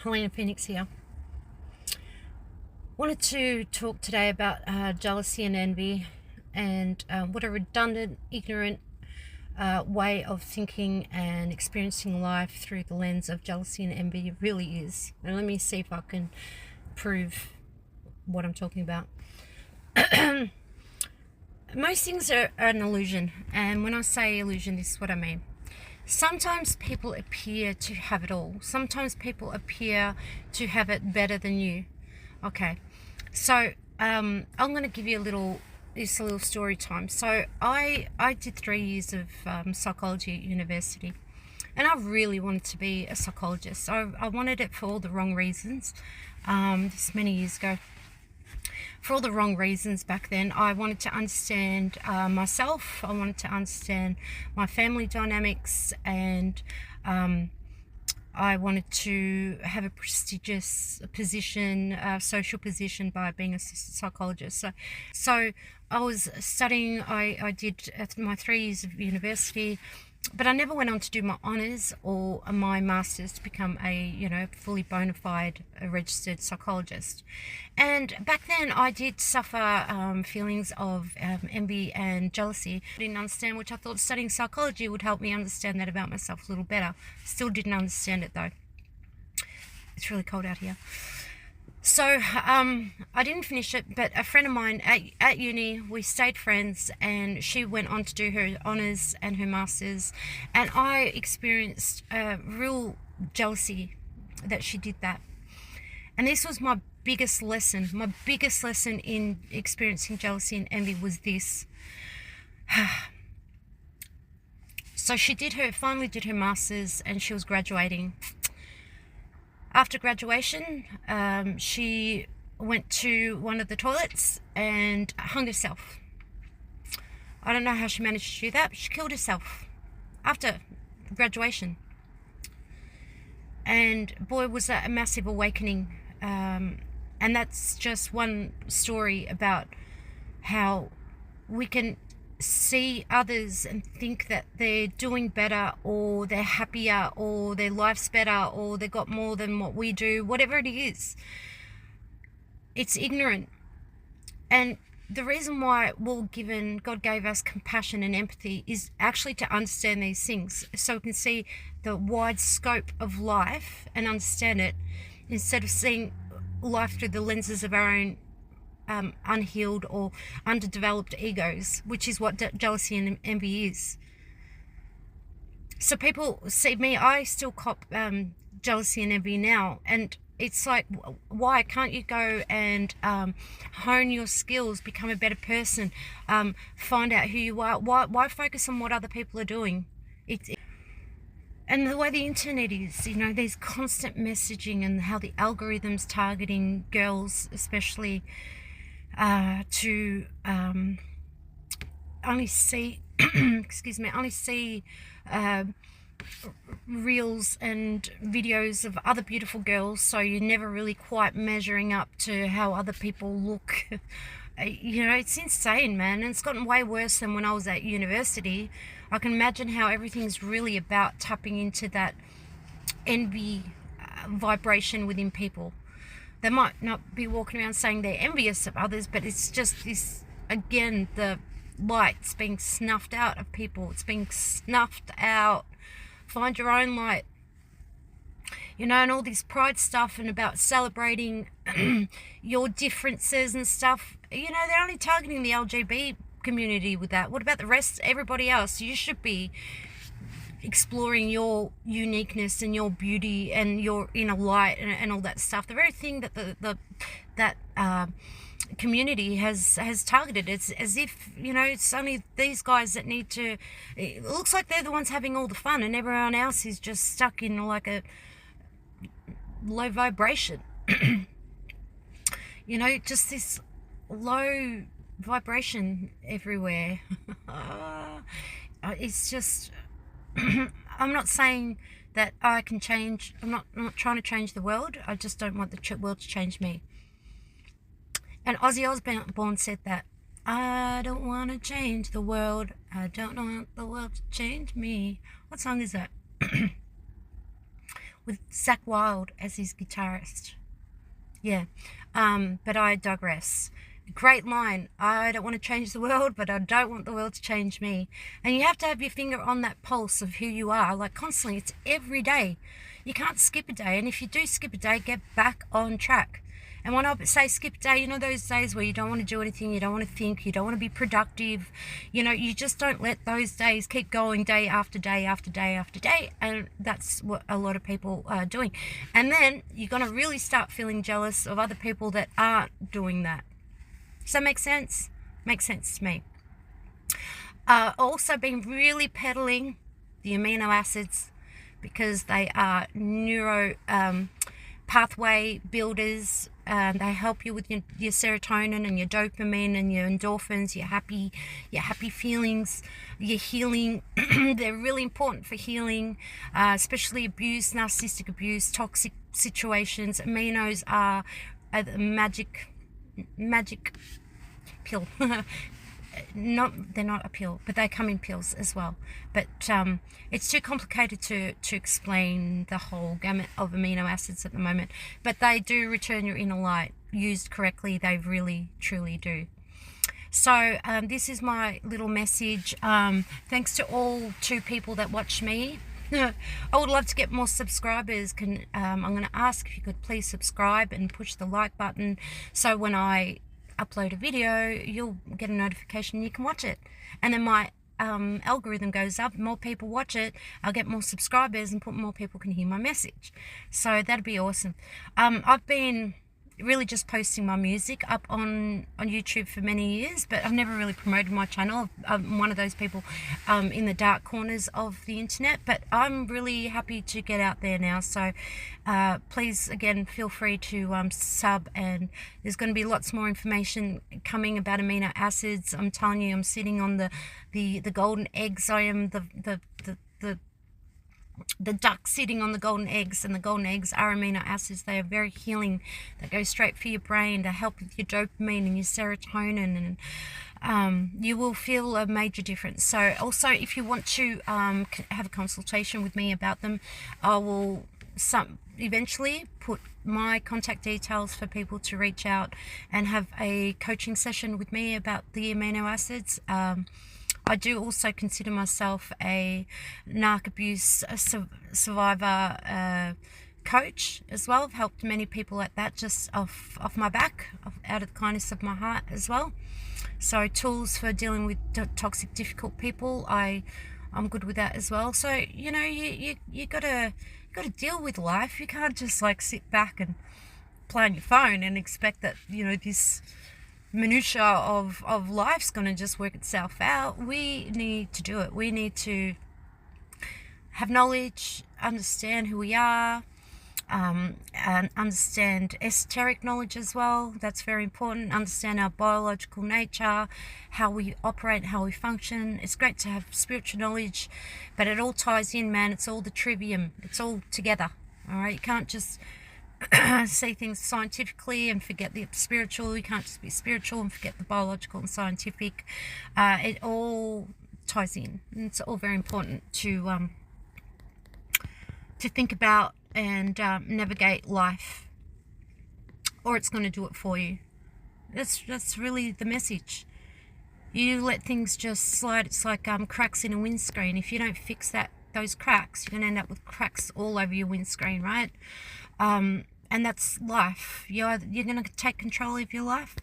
Helena Phoenix here. Wanted to talk today about jealousy and envy and what a redundant, ignorant way of thinking and experiencing life through the lens of jealousy and envy really is. And let me see if I can prove what I'm talking about. Most things are an illusion, and when I say illusion, this is what I mean. Sometimes people appear to have it all. Sometimes people appear to have it better than you. Okay, so I'm going to give you a little story time. So I did 3 years of psychology at university, and I really wanted to be a psychologist. I wanted it for all the wrong reasons. This many years ago. For all the wrong reasons back then. I wanted to understand myself. I wanted to understand my family dynamics, and I wanted to have a prestigious position, social position, by being a psychologist. So I was studying. I did my 3 years of university, but I never went on to do my honours or my masters to become a fully bona fide registered psychologist. And back then I did suffer feelings of envy and jealousy. I didn't understand, which I thought studying psychology would help me understand that about myself a little better. Still didn't understand it though. It's really cold out here. So I didn't finish it, but a friend of mine at uni, we stayed friends, and she went on to do her honours and her masters, and I experienced real jealousy that she did that. And this was my biggest lesson. My biggest lesson in experiencing jealousy and envy was this. So she finally did her masters, and she was graduating. After graduation, she went to one of the toilets and hung herself. I don't know how she managed to do that, but she killed herself after graduation. And boy, was that a massive awakening. And that's just one story about how we can see others and think that they're doing better, or they're happier, or their life's better, or they got more than what we do. Whatever it is, it's ignorant. And the reason why God gave us compassion and empathy is actually to understand these things, so we can see the wide scope of life and understand it, instead of seeing life through the lenses of our own unhealed or underdeveloped egos, which is what jealousy and envy is. So people see me, I still cop jealousy and envy now, and it's like, why can't you go and hone your skills, become a better person, find out who you are? Why focus on what other people are doing? And the way the internet is, there's constant messaging, and how the algorithms targeting girls especially to only see reels and videos of other beautiful girls, so you're never really quite measuring up to how other people look. It's insane, man, and it's gotten way worse than when I was at university. I can imagine how everything's really about tapping into that envy vibration within people. They might not be walking around saying they're envious of others, but it's just this, again, the light's being snuffed out of people. It's being snuffed out. Find your own light. And all this pride stuff and about celebrating your differences and stuff. They're only targeting the LGBT community with that. What about the rest, everybody else? You should be exploring your uniqueness and your beauty and your inner light and all that stuff. The very thing that that community has targeted. It's as if it's only these guys that need to. It looks like they're the ones having all the fun, and everyone else is just stuck in like a low vibration. Just this low vibration everywhere. It's just. I'm not saying that I can change. I'm not trying to change the world. I just don't want the world to change me. And Ozzy Osbourne said that. I don't want to change the world. I don't want the world to change me. What song is that? with Zakk Wylde as his guitarist. Yeah, but I digress. Great line. I don't want to change the world, but I don't want the world to change me. And you have to have your finger on that pulse of who you are, like constantly. It's every day. You can't skip a day. And if you do skip a day, get back on track. And when I say skip a day, you know those days where you don't want to do anything, you don't want to think, you don't want to be productive, you know, you just don't let those days keep going day after day after day after day. And that's what a lot of people are doing. And then you're going to really start feeling jealous of other people that aren't doing that. Does that make sense? Makes sense to me. Also been really peddling the amino acids because they are neuro pathway builders. They help you with your serotonin and your dopamine and your endorphins, your happy feelings, your healing. They're really important for healing, especially abuse, narcissistic abuse, toxic situations. Aminos are a magic pill. They're not a pill, but they come in pills as well. But it's too complicated to explain the whole gamut of amino acids at the moment. But they do return your inner light. Used correctly, they really, truly do. So this is my little message. Thanks to all 2 people that watch me. I would love to get more subscribers. I'm going to ask if you could please subscribe and push the like button, so when I upload a video, you'll get a notification and you can watch it. And then my algorithm goes up, more people watch it, I'll get more subscribers and more people can hear my message. So that'd be awesome. I've been really just posting my music up on YouTube for many years, but I've never really promoted my channel. I'm one of those people in the dark corners of the internet, but I'm really happy to get out there now. So please, again, feel free to sub, and there's going to be lots more information coming about amino acids. I'm telling you, I'm sitting on the golden eggs. I am the duck sitting on the golden eggs, and the golden eggs are amino acids. They are very healing. They go straight for your brain to help with your dopamine and your serotonin, and you will feel a major difference. So also, if you want to have a consultation with me about them, I will eventually put my contact details for people to reach out and have a coaching session with me about the amino acids. I do also consider myself a narc abuse survivor coach as well. I've helped many people at that, just off my back, out of the kindness of my heart as well. So tools for dealing with toxic, difficult people, I'm good with that as well. So you know, you gotta deal with life. You can't just like sit back and play on your phone and expect that, you know, this minutia of life's going to just work itself out. We need to do it. We need to have knowledge, understand who we are, and understand esoteric knowledge as well. That's very important. Understand our biological nature, how we operate, how we function. It's great to have spiritual knowledge, but it all ties in, man. It's all the trivium. It's all together. All right, you can't just see things scientifically and forget the spiritual. You can't just be spiritual and forget the biological and scientific. It all ties in, and it's all very important to think about and navigate life, or it's going to do it for you. That's really the message. You let things just slide. It's like cracks in a windscreen. If you don't fix those cracks, you're going to end up with cracks all over your windscreen, right? And that's life. You're going to take control of your life.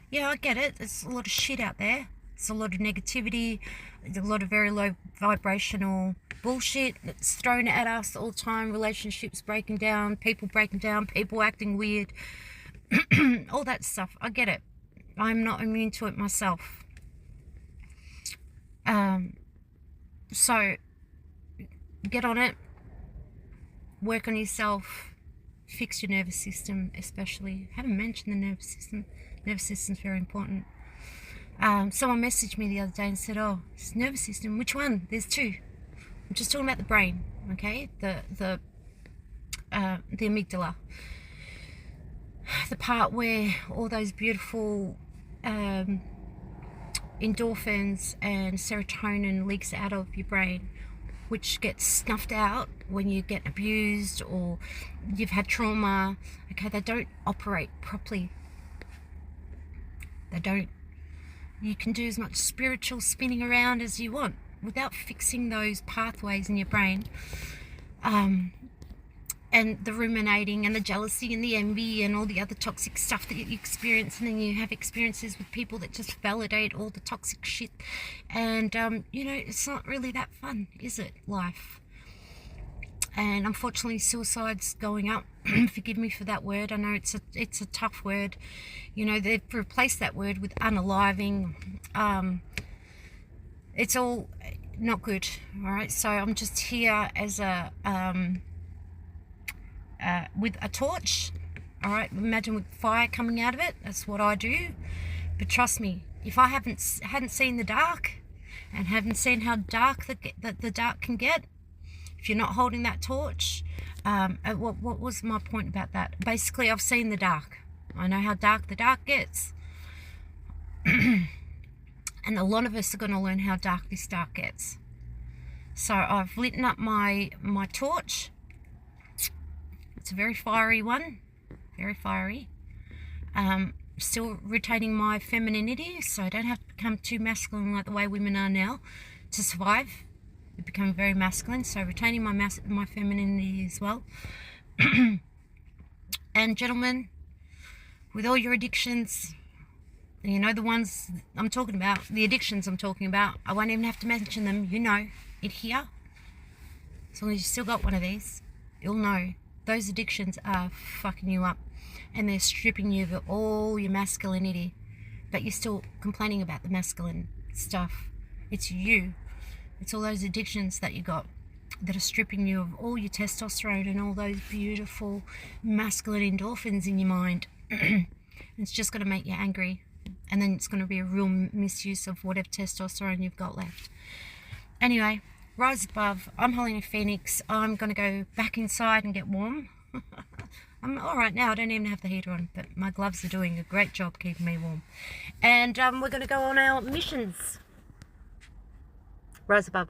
Yeah, I get it. There's a lot of shit out there. There's a lot of negativity. There's a lot of very low vibrational bullshit that's thrown at us all the time. Relationships breaking down, people acting weird. All that stuff. I get it. I'm not immune to it myself. So get on it. Work on yourself, fix your nervous system especially. I haven't mentioned the nervous system. Nervous system's very important. Someone messaged me the other day and said, oh, this nervous system, which one? There's 2. I'm just talking about the brain, okay? The amygdala. The part where all those beautiful endorphins and serotonin leaks out of your brain. which gets snuffed out when you get abused or you've had trauma. Okay, they don't operate properly. They don't. You can do as much spiritual spinning around as you want without fixing those pathways in your brain. And the ruminating and the jealousy and the envy and all the other toxic stuff that you experience, and then you have experiences with people that just validate all the toxic shit. And you know, it's not really that fun, is it, life? And unfortunately, suicide's going up. Forgive me for that word. I know it's a tough word. You know, they've replaced that word with unaliving. It's all not good. All right, so I'm just here as a with a torch. All right, imagine with fire coming out of it. That's what I do. But trust me, if I hadn't seen the dark and haven't seen how dark the dark can get, if you're not holding that torch, what was my point about that? Basically, I've seen the dark. I know how dark the dark gets. And a lot of us are going to learn how dark this dark gets. So I've lit up my torch. It's a very fiery one, very fiery. Still retaining my femininity, so I don't have to become too masculine like the way women are now to survive. We become very masculine, so retaining my femininity as well. And gentlemen, with all your addictions, you know the ones I'm talking about, the addictions I'm talking about, I won't even have to mention them. You know it here. As long as you still got one of these, you'll know. Those addictions are fucking you up, and they're stripping you of all your masculinity, but you're still complaining about the masculine stuff. It's you. It's all those addictions that you got that are stripping you of all your testosterone and all those beautiful masculine endorphins in your mind. It's just going to make you angry, and then it's going to be a real misuse of whatever testosterone you've got left. Anyway, rise above. I'm Helena Phoenix. I'm going to go back inside and get warm. I'm all right now. I don't even have the heater on, but my gloves are doing a great job keeping me warm. And we're going to go on our missions. Rise above.